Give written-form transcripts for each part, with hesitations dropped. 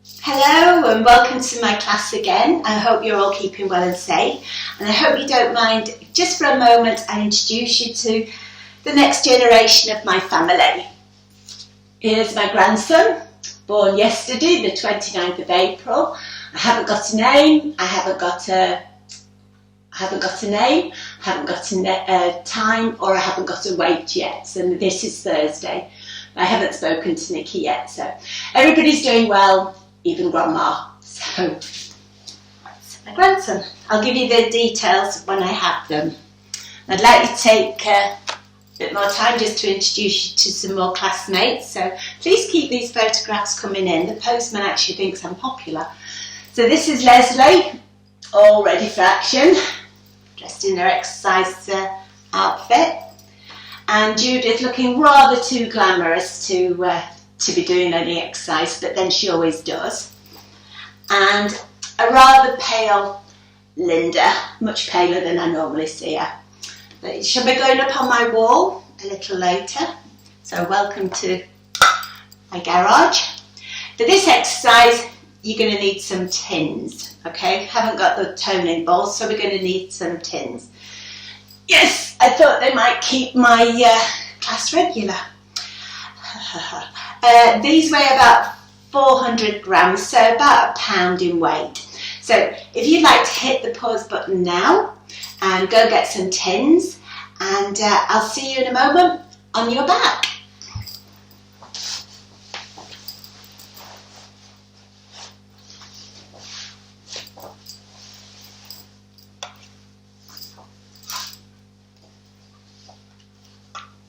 Hello and welcome to my class again. I hope you're all keeping well and safe, and I hope you don't mind just for a moment I introduce you to the next generation of my family. Here's my grandson, born yesterday, the 29th of April. I haven't got a name, I haven't got a time, or I haven't got a weight yet. So this is Thursday. I haven't spoken to Nikki yet, so everybody's doing well, even Grandma. So that's my grandson. I'll give you the details when I have them. I'd like to take a bit more time just to introduce you to some more classmates, so please keep these photographs coming in. The postman actually thinks I'm popular. So this is Leslie, all ready for action, dressed in her exercise outfit, and Judith looking rather too glamorous to be doing any exercise, but then she always does, and a rather pale Linda, much paler than I normally see her. But she'll be going up on my wall a little later, so welcome to my garage. For this exercise you're going to need some tins, okay? Haven't got the toning balls, so we're going to need some tins. Yes, I thought they might keep my class regular. These weigh about 400 grams, so about a pound in weight. So if you'd like to hit the pause button now and go get some tins, and I'll see you in a moment on your back.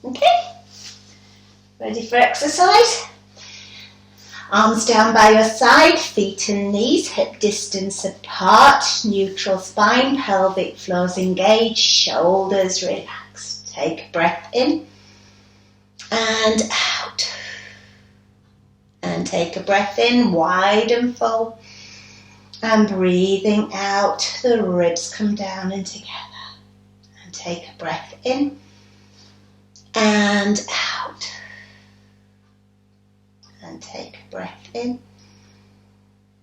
Okay, ready for exercise? Arms down by your side, feet and knees hip distance apart, neutral spine, pelvic floors engaged, shoulders relaxed. Take a breath in and out. And take a breath in, wide and full. And breathing out, the ribs come down and together. And take a breath in and out. And take a breath in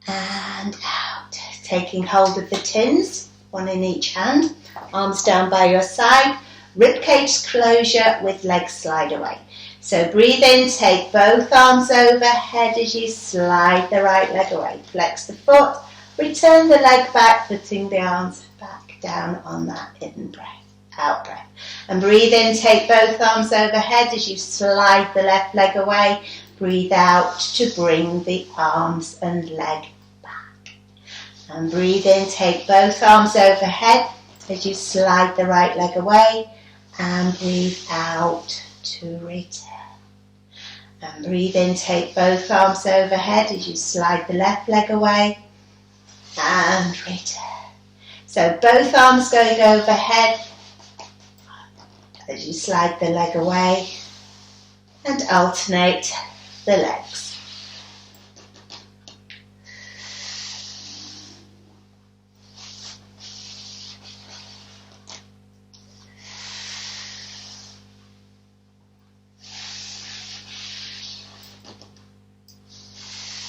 and out. Taking hold of the tins, one in each hand, arms down by your side, ribcage closure with legs slide away. So breathe in, take both arms overhead as you slide the right leg away. Flex the foot, return the leg back, putting the arms back down on that in breath. Out breath. And breathe in, take both arms overhead as you slide the left leg away. Breathe out to bring the arms and leg back. And breathe in, take both arms overhead as you slide the right leg away. And breathe out to return. And breathe in, take both arms overhead as you slide the left leg away. And return. So both arms going overhead as you slide the leg away, and alternate the legs.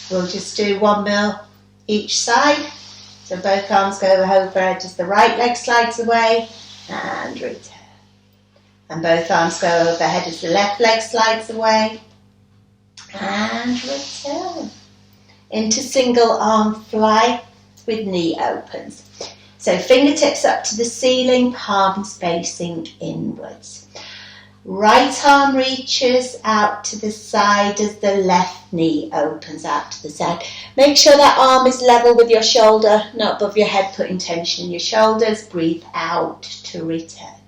We'll just do 1 mil each side. So both arms go overhead as the right leg slides away, and return. And both arms go overhead as the left leg slides away. And return. Into single arm fly with knee opens. So fingertips up to the ceiling, palms facing inwards. Right arm reaches out to the side as the left knee opens out to the side. Make sure that arm is level with your shoulder, not above your head, putting tension in your shoulders. Breathe out to return.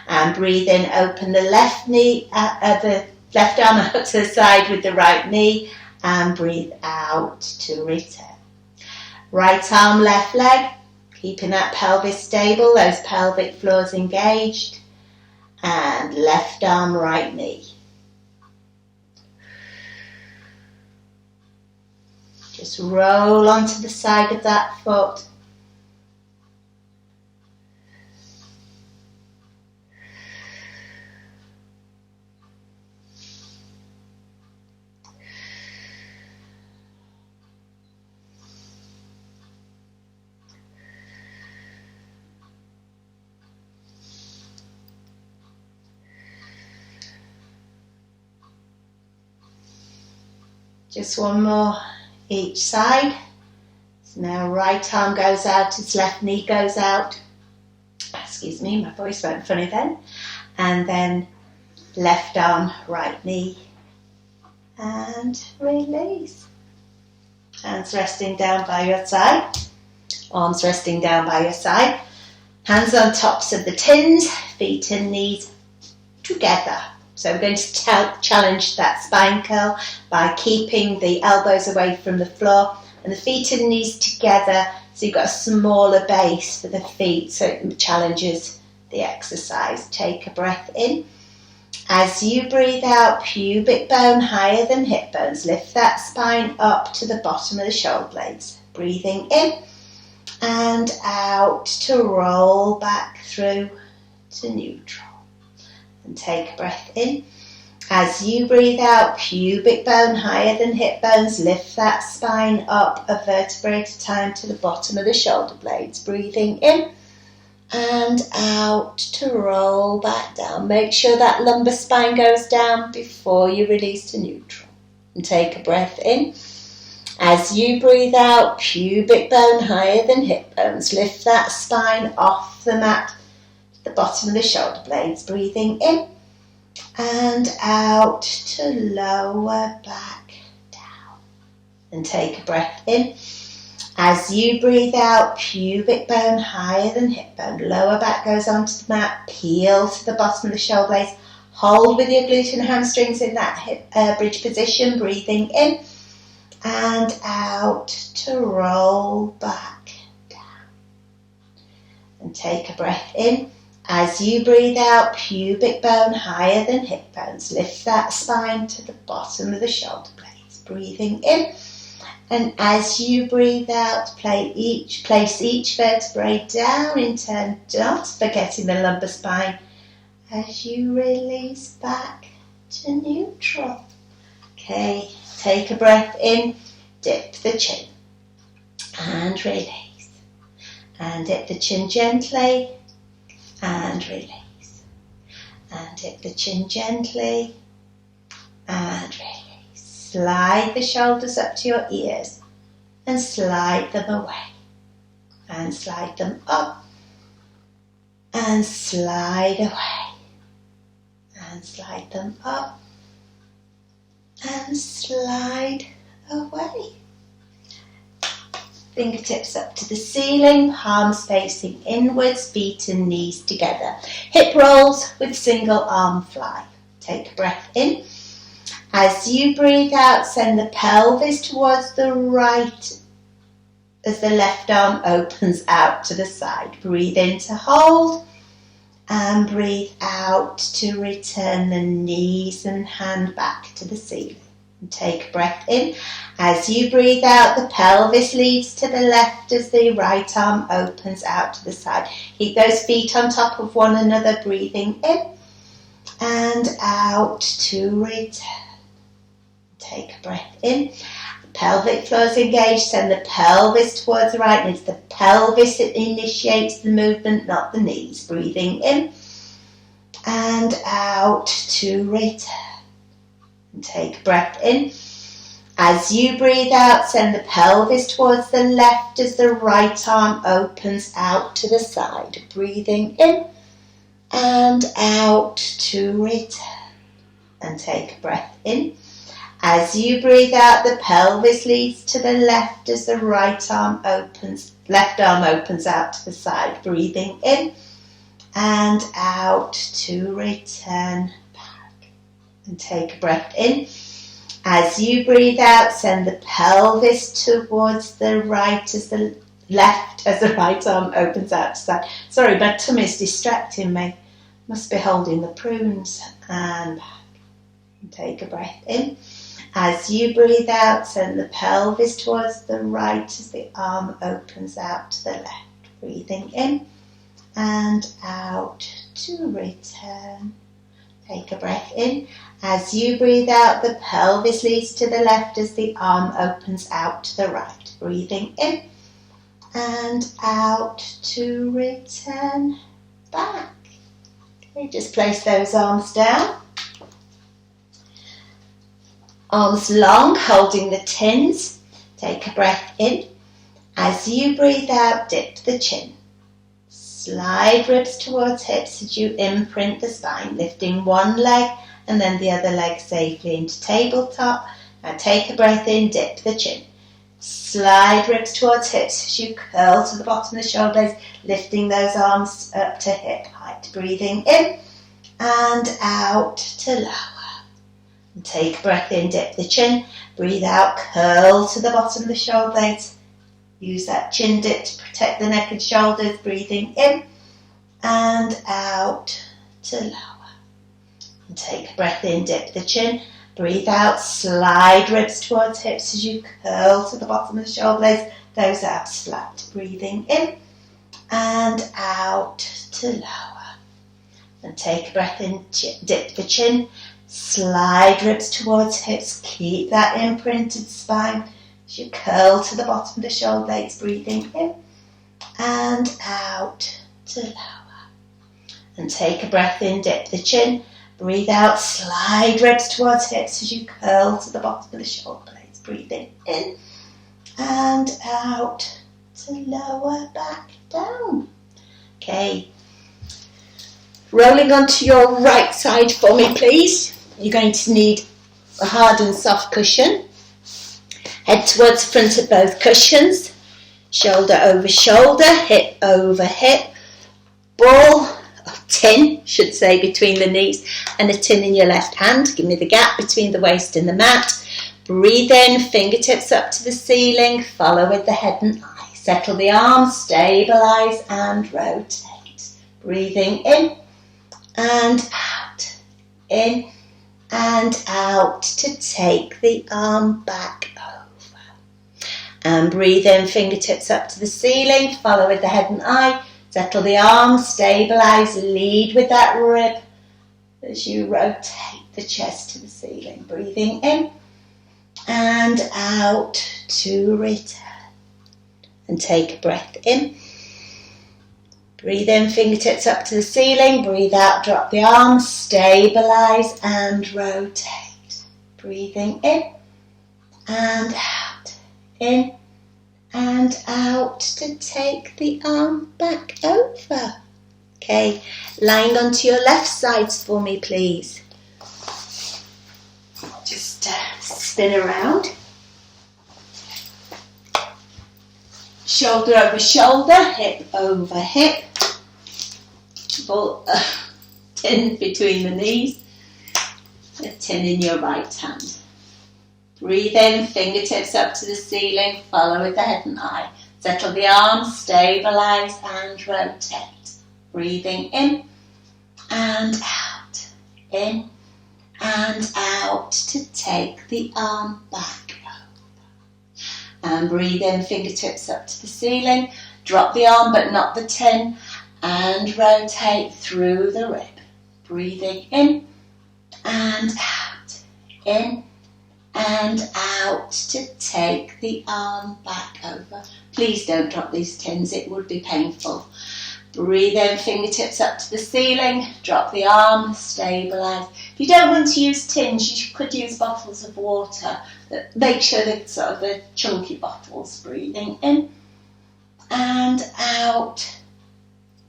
And breathe in, open the left knee, the left arm out to the side with the right knee, and breathe out to return. Right arm, left leg, keeping that pelvis stable, those pelvic floors engaged, and left arm, right knee. Just roll onto the side of that foot. Just one more each side. So now right arm goes out as left knee goes out. Excuse me, my voice went funny then. And then left arm, right knee. And release. Hands resting down by your side. Arms resting down by your side. Hands on tops of the tins. Feet and knees together. So we're going to challenge that spine curl by keeping the elbows away from the floor and the feet and knees together, so you've got a smaller base for the feet, so it challenges the exercise. Take a breath in. As you breathe out, pubic bone higher than hip bones. Lift that spine up to the bottom of the shoulder blades. Breathing in and out to roll back through to neutral. And take a breath in. As you breathe out, pubic bone higher than hip bones. Lift that spine up a vertebra at a time to the bottom of the shoulder blades. Breathing in and out to roll back down. Make sure that lumbar spine goes down before you release to neutral. And take a breath in. As you breathe out, pubic bone higher than hip bones. Lift that spine off the mat to the bottom of the shoulder blades. Breathing in and out to lower back down. And take a breath in. As you breathe out, pubic bone higher than hip bone. Lower back goes onto the mat. Peel to the bottom of the shoulder blades. Hold with your glute and hamstrings in that hip bridge position. Breathing in and out to roll back down. And take a breath in. As you breathe out, pubic bone higher than hip bones. Lift that spine to the bottom of the shoulder blades. Breathing in. And as you breathe out, place each vertebrae down in turn, not forgetting the lumbar spine, as you release back to neutral. Okay, take a breath in, dip the chin, and release. And dip the chin gently, and release. And dip the chin gently, and release. Slide the shoulders up to your ears and slide them away. And slide them up and slide away. And slide them up and slide away. Fingertips up to the ceiling, palms facing inwards, feet and knees together. Hip rolls with single arm fly. Take a breath in. As you breathe out, send the pelvis towards the right as the left arm opens out to the side. Breathe in to hold and breathe out to return the knees and hand back to the ceiling. And take a breath in. As you breathe out, the pelvis leads to the left as the right arm opens out to the side. Keep those feet on top of one another, breathing in and out to return. Take a breath in. The pelvic floor is engaged. Send the pelvis towards the right. It's the pelvis that initiates the movement, not the knees. Breathing in and out to return. And take a breath in. As you breathe out, send the pelvis towards the left as the right arm opens out to the side. Breathing in and out to return. And take a breath in. As you breathe out, the pelvis leads to the left as the left arm opens out to the side. Breathing in and out to return back. And take a breath in. As you breathe out, send the pelvis towards the right as the left as the right arm opens out to the side. Sorry, my tummy's distracting me. Must be holding the prunes. And back. And take a breath in. As you breathe out, send the pelvis towards the right as the arm opens out to the left. Breathing in and out to return. Take a breath in. As you breathe out, the pelvis leads to the left as the arm opens out to the right. Breathing in and out to return back. Okay, just place those arms down. Arms long, holding the tins. Take a breath in. As you breathe out, dip the chin. Slide ribs towards hips as you imprint the spine, lifting one leg and then the other leg safely into tabletop. Now take a breath in, dip the chin. Slide ribs towards hips as you curl to the bottom of the shoulder blades, lifting those arms up to hip height. Breathing in and out to lower. And take a breath in, dip the chin. Breathe out, curl to the bottom of the shoulder blades. Use that chin dip to protect the neck and shoulders. Breathing in and out to lower. And take a breath in, dip the chin. Breathe out, slide ribs towards hips as you curl to the bottom of the shoulder blades. Those abs flat. Breathing in and out to lower. And take a breath in, dip the chin. Slide ribs towards hips. Keep that imprinted spine as you curl to the bottom of the shoulder blades. Breathing in and out to lower. And take a breath in, dip the chin. Breathe out, slide ribs towards hips as you curl to the bottom of the shoulder blades. Breathing in and out to lower back down. Okay. Rolling onto your right side for me, please. You're going to need a hard and soft cushion. Head towards the front of both cushions. Shoulder over shoulder, hip over hip. Ball of tin, should say, between the knees, and a tin in your left hand. Give me the gap between the waist and the mat. Breathe in, fingertips up to the ceiling. Follow with the head and eye. Settle the arms, stabilize and rotate. Breathing in and out. In and out to take the arm back over. And breathe in, fingertips up to the ceiling. Follow with the head and eye. Settle the arms, stabilize, lead with that rib as you rotate the chest to the ceiling. Breathing in and out to return. And take a breath in. Breathe in, fingertips up to the ceiling. Breathe out, drop the arms, stabilize and rotate. Breathing in and out. In and out to take the arm back over. Okay, lying onto your left sides for me, please. Just spin around. Shoulder over shoulder, hip over hip. Ball, tin between the knees. A tin in your right hand. Breathe in, fingertips up to the ceiling, follow with the head and eye. Settle the arms, stabilize and rotate. Breathing in and out. In and out to take the arm back over. And breathe in, fingertips up to the ceiling. Drop the arm but not the tin. And rotate through the rib. Breathing in and out. In and out to take the arm back over. Please don't drop these tins, it would be painful. Breathe in, fingertips up to the ceiling, drop the arm, stabilise. If you don't want to use tins, you could use bottles of water. Make sure they're sort of the chunky bottles. Breathing in and out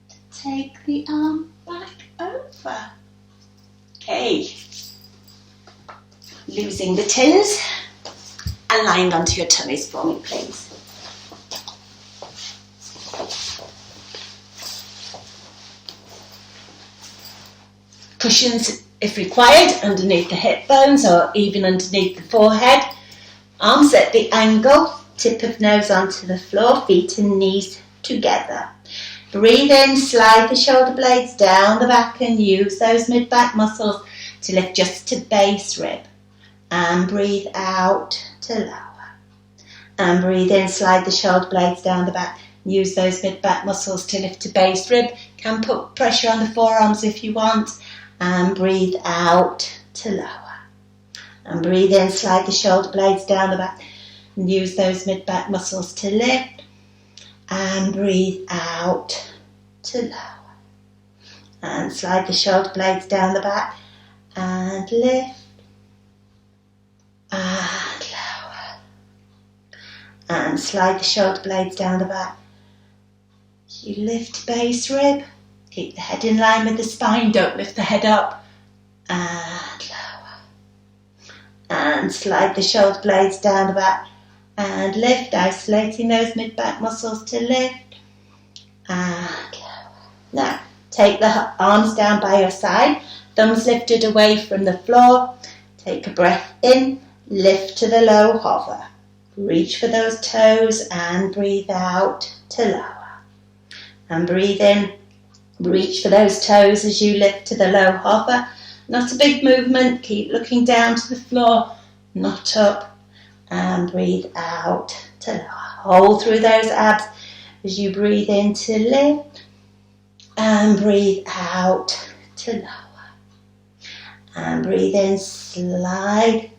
to take the arm back over. Okay. Losing the tins and lying onto your tummies for me, please. Cushions, if required, underneath the hip bones or even underneath the forehead. Arms at the angle, tip of nose onto the floor, feet and knees together. Breathe in, slide the shoulder blades down the back and use those mid-back muscles to lift just to base rib. And breathe out to lower. And breathe in, slide the shoulder blades down the back. Use those mid-back muscles to lift to base rib. Can put pressure on the forearms if you want. And breathe out to lower. And breathe in, slide the shoulder blades down the back. And use those mid-back muscles to lift. And breathe out to lower. And slide the shoulder blades down the back. And lift. and lower. And slide the shoulder blades down the back. You lift base rib. Keep the head in line with the spine. Don't lift the head up. And lower. And slide the shoulder blades down the back. And lift, isolating those mid-back muscles to lift. And lower. Now, take the arms down by your side. Thumbs lifted away from the floor. Take a breath in. Lift to the low hover. Reach for those toes and breathe out to lower. And breathe in. Reach for those toes as you lift to the low hover. Not a big movement. Keep looking down to the floor, not up. And breathe out to lower. Hold through those abs as you breathe in to lift. And breathe out to lower. And breathe in, slide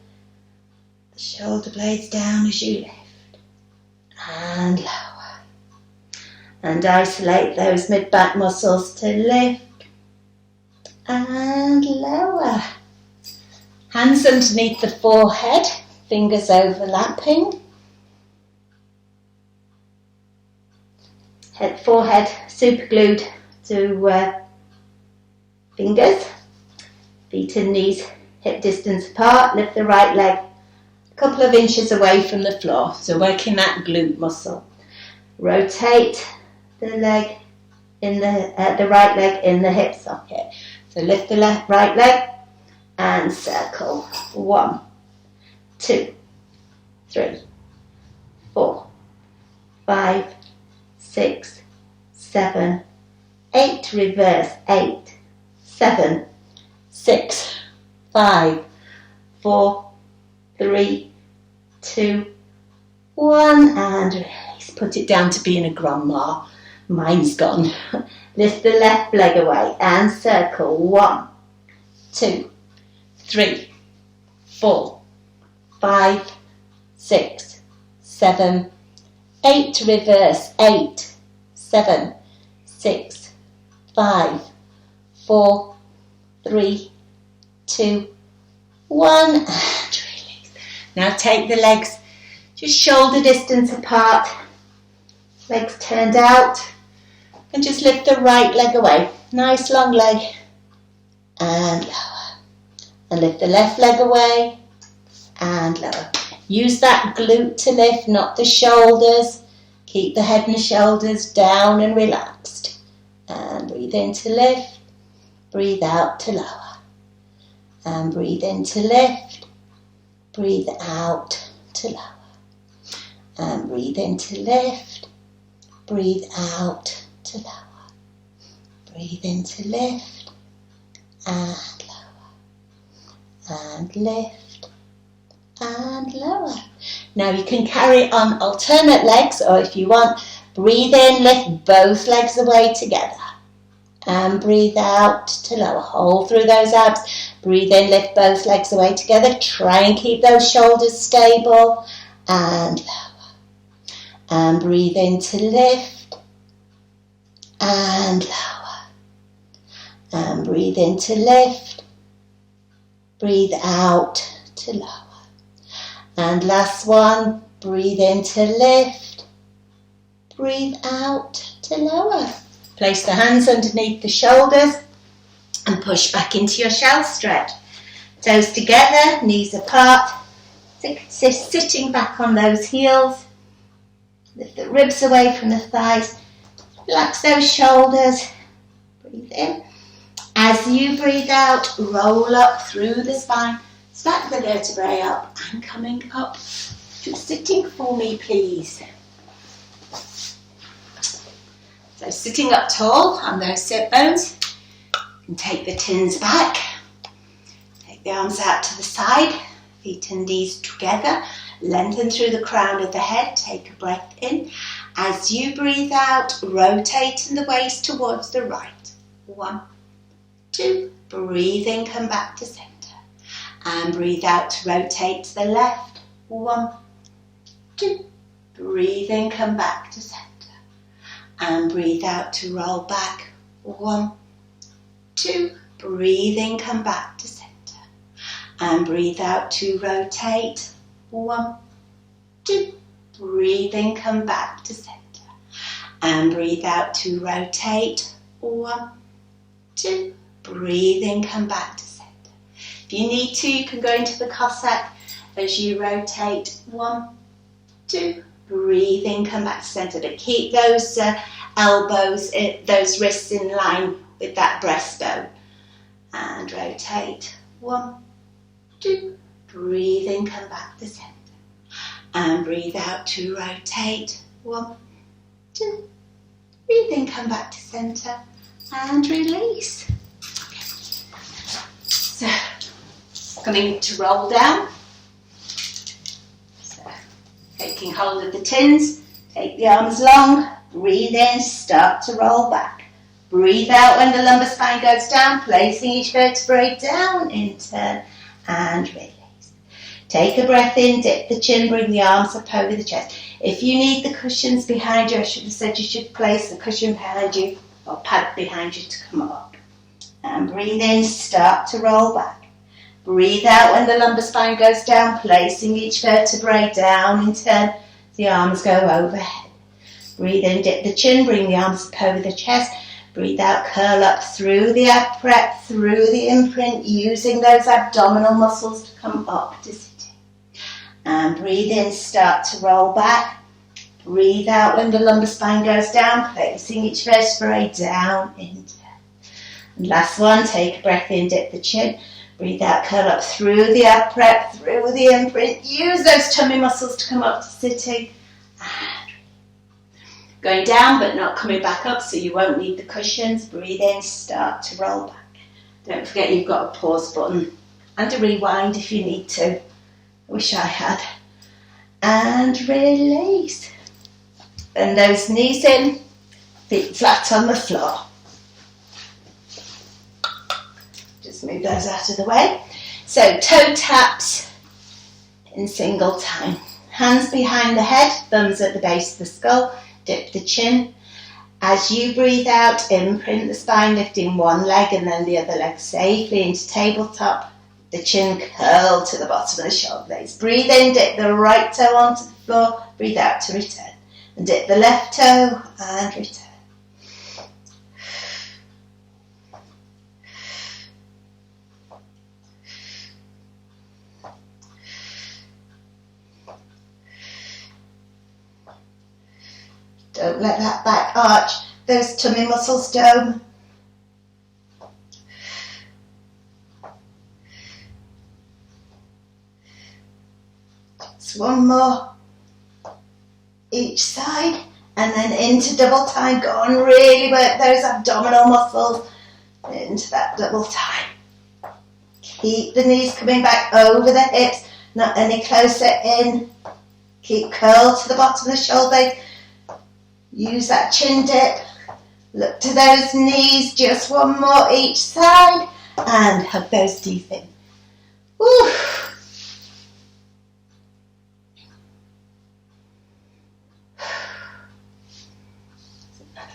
the shoulder blades down as you lift. And lower. And isolate those mid-back muscles to lift and lower. Hands underneath the forehead, fingers overlapping. Forehead super glued to fingers. Feet and knees hip distance apart. Lift the right leg a couple of inches away from the floor. So working that glute muscle. Rotate the leg in the right leg in the hip socket. So lift the right leg and circle. 1, 2, 3, 4, 5, 6, 7, 8. Reverse. 8, 7, 6, 5, 4, 3, 2, 1, and release. Put it down to being a grandma. Mine's gone. Lift the left leg away and circle. 1, 2, 3, 4, 5, 6, 7, 8. Reverse. 8, 7, 6, 5, 4, 3, 2, 1, and release. Now take the legs just shoulder distance apart, legs turned out, and just lift the right leg away. Nice long leg, and lower. And lift the left leg away, and lower. Use that glute to lift, not the shoulders. Keep the head and the shoulders down and relaxed. And breathe in to lift, breathe out to lower. And breathe in to lift, breathe out to lower. And breathe in to lift, breathe out to lower. Breathe in to lift, and lower. And lift, and lower. Now you can carry on alternate legs, or if you want, breathe in, lift both legs away together. And breathe out to lower. Hold through those abs. Breathe in, lift both legs away together. Try and keep those shoulders stable. And lower. And breathe in to lift. And lower. And breathe in to lift. Breathe out to lower. And last one. Breathe in to lift. Breathe out to lower. Place the hands underneath the shoulders and push back into your shell stretch. Toes together, knees apart, sitting back on those heels. Lift the ribs away from the thighs. Relax those shoulders. Breathe in. As you breathe out, roll up through the spine. Stack the vertebrae up and coming up to sitting for me, please. So sitting up tall on those sit bones, and take the tins back, take the arms out to the side, feet and knees together, lengthen through the crown of the head, take a breath in. As you breathe out, rotating the waist towards the right. 1, 2, breathe in, come back to centre. And breathe out to rotate to the left. 1, 2, breathe in, come back to centre. And breathe out to roll back. 1, 2, breathe in, come back to centre. And breathe out to rotate. 1, 2. Breathe in, come back to center. And breathe out to rotate. 1, 2. Breathe in, come back to center. If you need to, you can go into the Cossack as you rotate. 1, 2. Breathe in, come back to center. But keep those elbows, those wrists in line with that breastbone. And rotate. 1, 2. Breathe in, come back to center. And breathe out to rotate. 1, 2. Breathe in, come back to center. And release. So, coming to roll down. So, taking hold of the tins. Take the arms long. Breathe in, start to roll back. Breathe out when the lumbar spine goes down, placing each vertebrae down in turn and release. Take a breath in, dip the chin, bring the arms up over the chest. If you need the cushions behind you, I should have said you should place the cushion behind you or pad behind you to come up. And breathe in, start to roll back. Breathe out when the lumbar spine goes down, placing each vertebrae down in turn. The arms go overhead. Breathe in, dip the chin, bring the arms up over the chest. Breathe out, curl up through the ab prep, through the imprint, using those abdominal muscles to come up to sitting. And breathe in, start to roll back. Breathe out when the lumbar spine goes down, placing each vertebrae down into. And last one, take a breath in, dip the chin. Breathe out, curl up through the ab prep, through the imprint. Use those tummy muscles to come up to sitting. And going down but not coming back up, so you won't need the cushions. Breathe in, start to roll back. Don't forget you've got a pause button and a rewind if you need to. Wish I had. And release. Bend those knees in, feet flat on the floor. Just move those out of the way. So toe taps in single time. Hands behind the head, thumbs at the base of the skull. Dip the chin. As you breathe out, imprint the spine, lifting one leg and then the other leg safely into tabletop. The chin curled to the bottom of the shoulder blades. Breathe in, dip the right toe onto the floor. Breathe out to return. And dip the left toe and return. Don't let that back arch, those tummy muscles dome. Just one more each side and then into double time. Go on, really work those abdominal muscles into that double time. Keep the knees coming back over the hips, not any closer in. Keep curled to the bottom of the shoulder. Use that chin dip. Look to those knees, just one more each side. And hug those teeth in. Woo.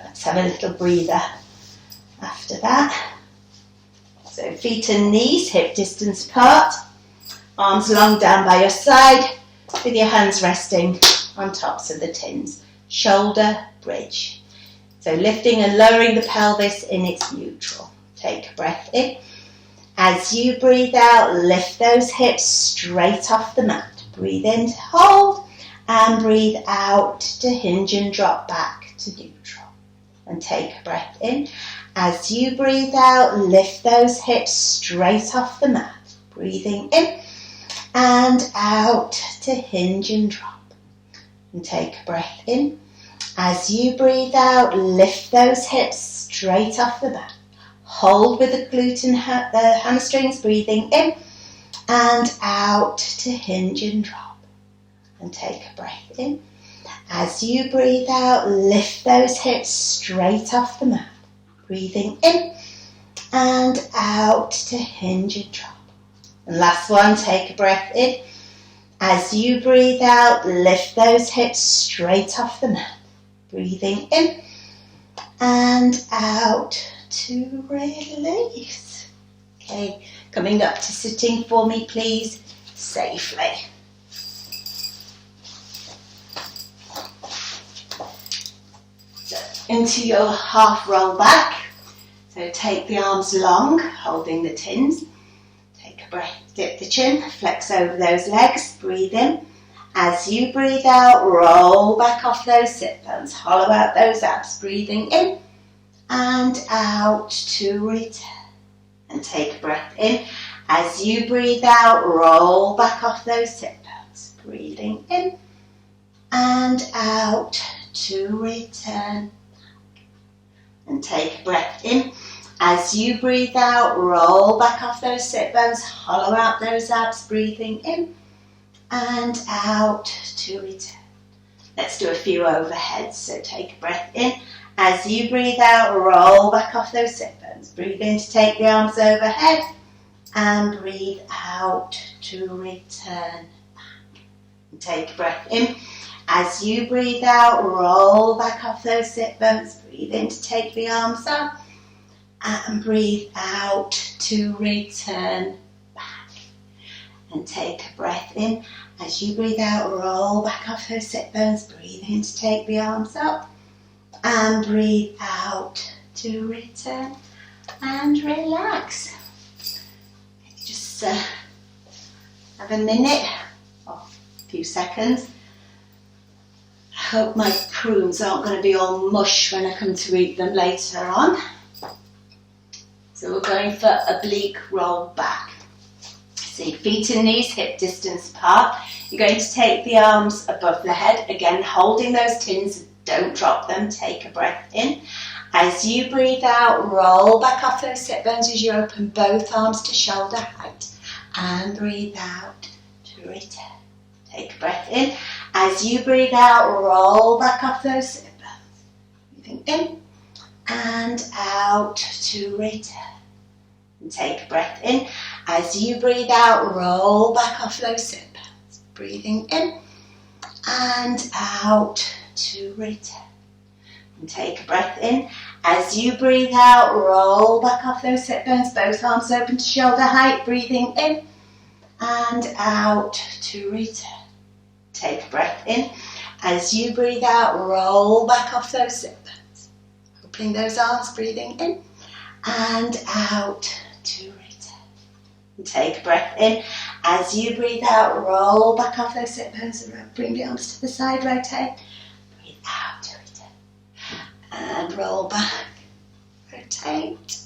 Let's have a little breather after that. So feet and knees, hip distance apart. Arms long down by your side with your hands resting on tops of the tins. Shoulder bridge. So lifting and lowering the pelvis in its neutral. Take a breath in. As you breathe out, lift those hips straight off the mat. Breathe in to hold and breathe out to hinge and drop back to neutral. And take a breath in. As you breathe out, lift those hips straight off the mat. Breathing in and out to hinge and drop. And take a breath in. As you breathe out, lift those hips straight off the mat. Hold with the glute and hamstrings, breathing in and out to hinge and drop. And take a breath in. As you breathe out, lift those hips straight off the mat. Breathing in and out to hinge and drop. And last one, take a breath in. As you breathe out, lift those hips straight off the mat. Breathing in and out to release. Okay, Coming up to sitting for me, please, safely. So into your half roll back. So take the arms long, holding the tins. Take a breath, dip the chin, flex over those legs, breathe in. As you breathe out, roll back off those sit bones, hollow out those abs, breathing in and out to return. And take a breath in. As you breathe out, roll back off those sit bones, breathing in and out to return. And take a breath in. As you breathe out, roll back off those sit bones, hollow out those abs, breathing in and out to return. Let's do a few overheads. So take a breath in. As you breathe out, roll back off those sit bones. Breathe in to take the arms overhead and breathe out to return back. And take a breath in. As you breathe out, roll back off those sit bones. Breathe in to take the arms up and breathe out to return back. And take a breath in. As you breathe out, roll back off those sit bones. Breathe in to take the arms up and breathe out to return and relax. Just have a minute or a few seconds. I hope my prunes aren't going to be all mush when I come to eat them later on. So we're going for oblique roll back. So your feet and knees hip distance apart. You're going to take the arms above the head, again holding those tins, don't drop them, take a breath in. As you breathe out, roll back off those sit bones as you open both arms to shoulder height and breathe out to return. Take a breath in. As you breathe out, roll back off those sit bones. Breathing in and out to return. And take a breath in. As you breathe out, roll back off those sit bones. Breathing in and out to return. And take a breath in. As you breathe out, roll back off those sit bones, both arms open to shoulder height, breathing in and out to return. Take a breath in. As you breathe out, roll back off those sit bones, opening those arms, breathing in and out to return. And take a breath in. As you breathe out, roll back off those sit bones and bring the arms to the side, rotate. Breathe out to return. And roll back, rotate.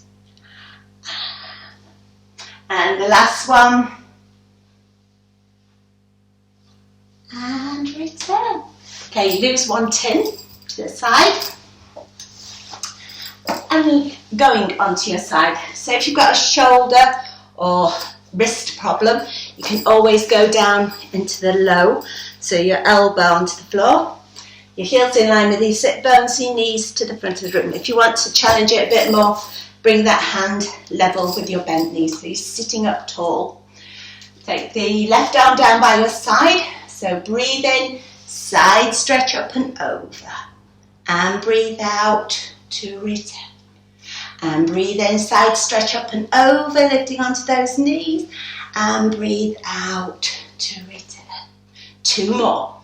And the last one. And return. Okay, lose one tin to the side. And going onto your side. So if you've got a shoulder or wrist problem, you can always go down into the low. So your elbow onto the floor. Your heels in line with your sit bones, your knees to the front of the room. If you want to challenge it a bit more, bring that hand level with your bent knees. So you're sitting up tall. Take the left arm down by your side. So breathe in, side stretch up and over. And breathe out to return. And breathe in, side stretch up and over, lifting onto those knees. And breathe out to return. Two more.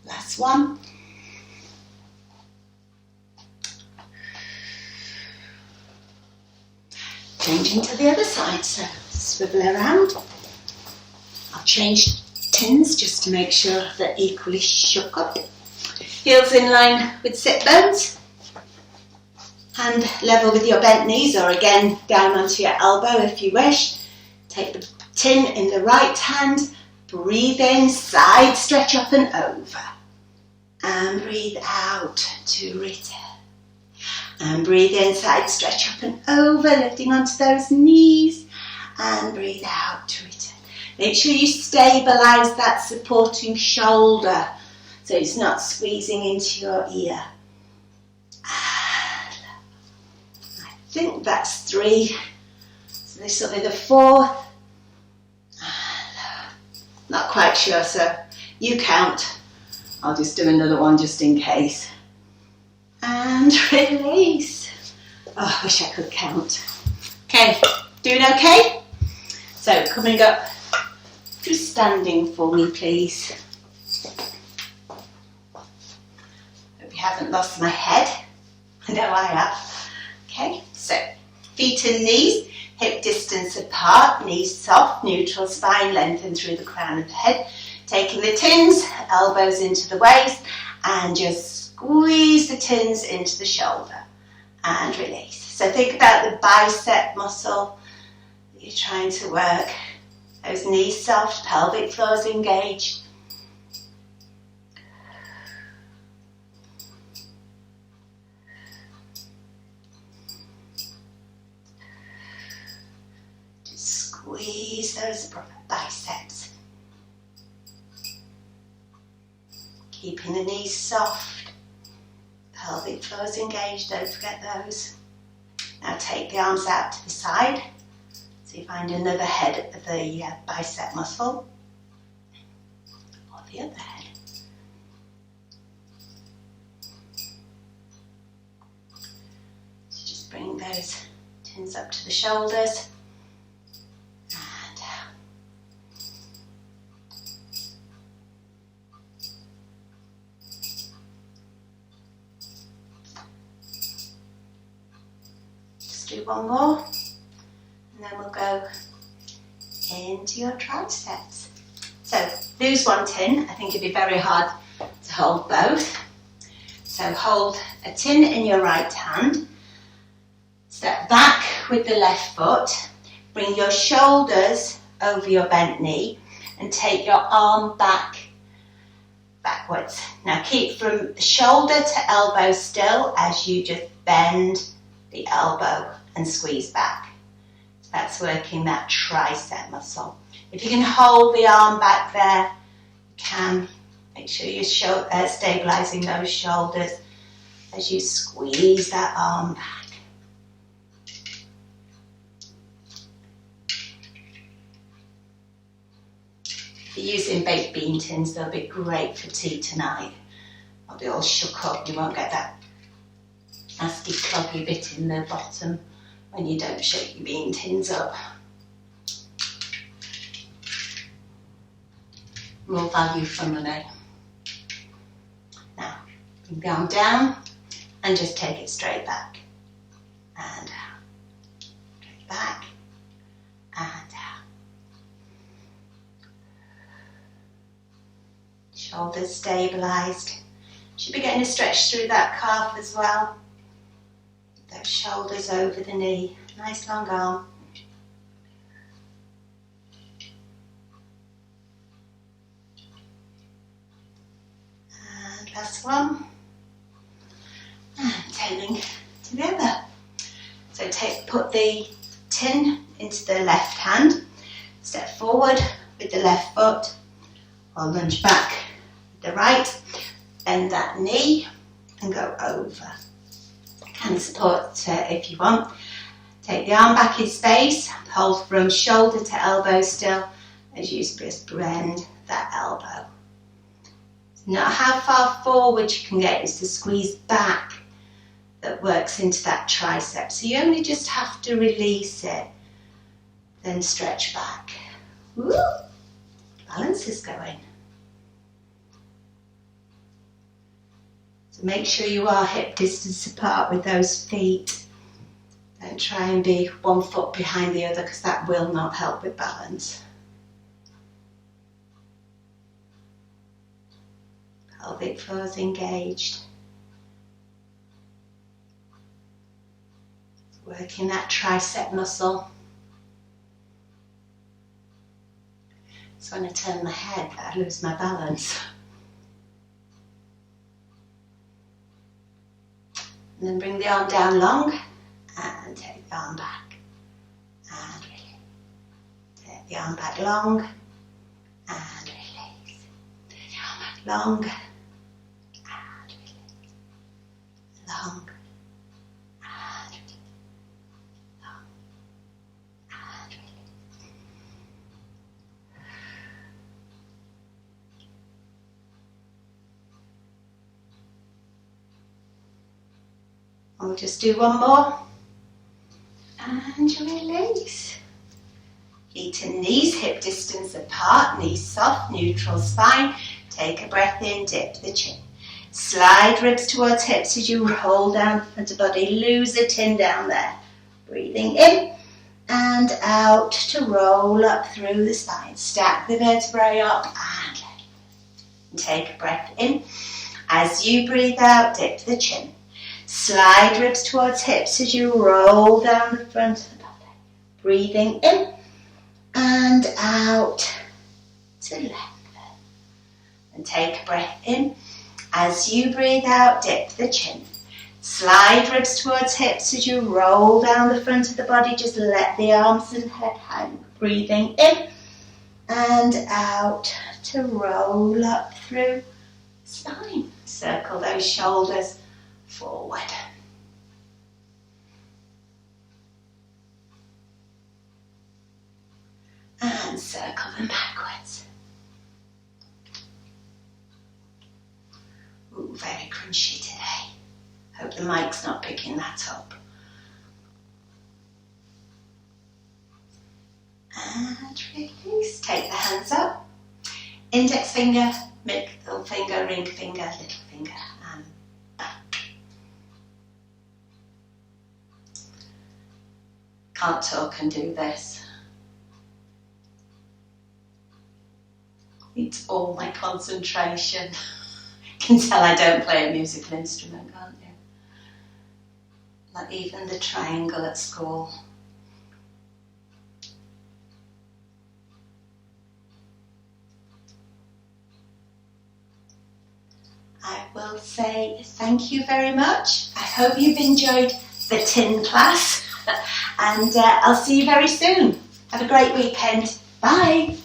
Last one. Changing to the other side, so swivel around. I'll change tins just to make sure they're equally shook up. Heels in line with sit bones. Hand level with your bent knees, or again down onto your elbow if you wish. Take the tin in the right hand. Breathe in, side stretch up and over. And breathe out to return. And breathe in, side stretch up and over, lifting onto those knees. And breathe out to return. Make sure you stabilise that supporting shoulder so it's not squeezing into your ear. I think that's 3. So this will be the 4th. Not quite sure, so you count. I'll just do another one just in case. and release. Oh, I wish I could count. Okay, doing okay? So coming up, just standing for me please. Hope you haven't lost my head. I know I have. Okay, so feet and knees, hip distance apart, knees soft, neutral, spine lengthened through the crown of the head. Taking the tins, elbows into the waist, and just squeeze the tins into the shoulder and release. So think about the bicep muscle that you're trying to work. Those knees soft, pelvic floors engaged. Just squeeze those biceps. Keeping the knees soft, pelvic floors engaged, don't forget those. Now take the arms out to the side, so you find another head of the bicep muscle, or the other head. So just bring those tins up to the shoulders, and down. Do one more, and then we'll go into your triceps. So lose one tin. I think it'd be very hard to hold both. So hold a tin in your right hand, step back with the left foot, bring your shoulders over your bent knee and take your arm backwards. Now keep from shoulder to elbow still as you just bend the elbow and squeeze back. So that's working that tricep muscle. If you can hold the arm back there, you can. Make sure you're stabilizing those shoulders as you squeeze that arm back. If you're using baked bean tins, they'll be great for tea tonight. They'll be all shook up, you won't get that nasty cloggy bit in the bottom when you don't shake your bean tins up. More value for money. Now, bring the arm down and just take it straight back and down. Straight back and down. Shoulders stabilised. Should be getting a stretch through that calf as well. Those shoulders over the knee, nice long arm. And last one. And tailing to the other. So put the tin into the left hand, step forward with the left foot, or lunge back with the right, bend that knee and go over. Can support if you want. Take the arm back in space, hold from shoulder to elbow still as you just bend that elbow. Not how far forward you can get, it's the squeeze back that works into that tricep. So you only just have to release it, then stretch back. Woo! Balance is going. So make sure you are hip distance apart with those feet. Don't try and be 1 foot behind the other because that will not help with balance. Pelvic floors engaged. Working that tricep muscle. So when I turn my head, I lose my balance. And then bring the arm down long and take the arm back and release. Take the arm back long and release. Take the arm back long and release. Long and release. Long and release. just do one more. And release. Feet and knees hip distance apart, knees soft, neutral spine. Take a breath in, dip the chin. Slide ribs towards hips as you roll down the front of the body. Lose a tin down there. Breathing in and out to roll up through the spine. Stack the vertebrae up and let go. Take a breath in. As you breathe out, dip the chin. Slide ribs towards hips as you roll down the front of the body. Breathing in and out to lengthen. And take a breath in. As you breathe out, dip the chin. Slide ribs towards hips as you roll down the front of the body. Just let the arms and head hang. Breathing in and out to roll up through the spine. Circle those shoulders forward. And circle them backwards. Ooh, very crunchy today. Hope the mic's not picking that up. And release. Take the hands up. Index finger, middle finger, ring finger, little finger, and back. Can't talk and do this. It's all my concentration. You can tell I don't play a musical instrument, can't you? Not even the triangle at school. I will say thank you very much. I hope you've enjoyed the tin class and I'll see you very soon. Have a great weekend. Bye.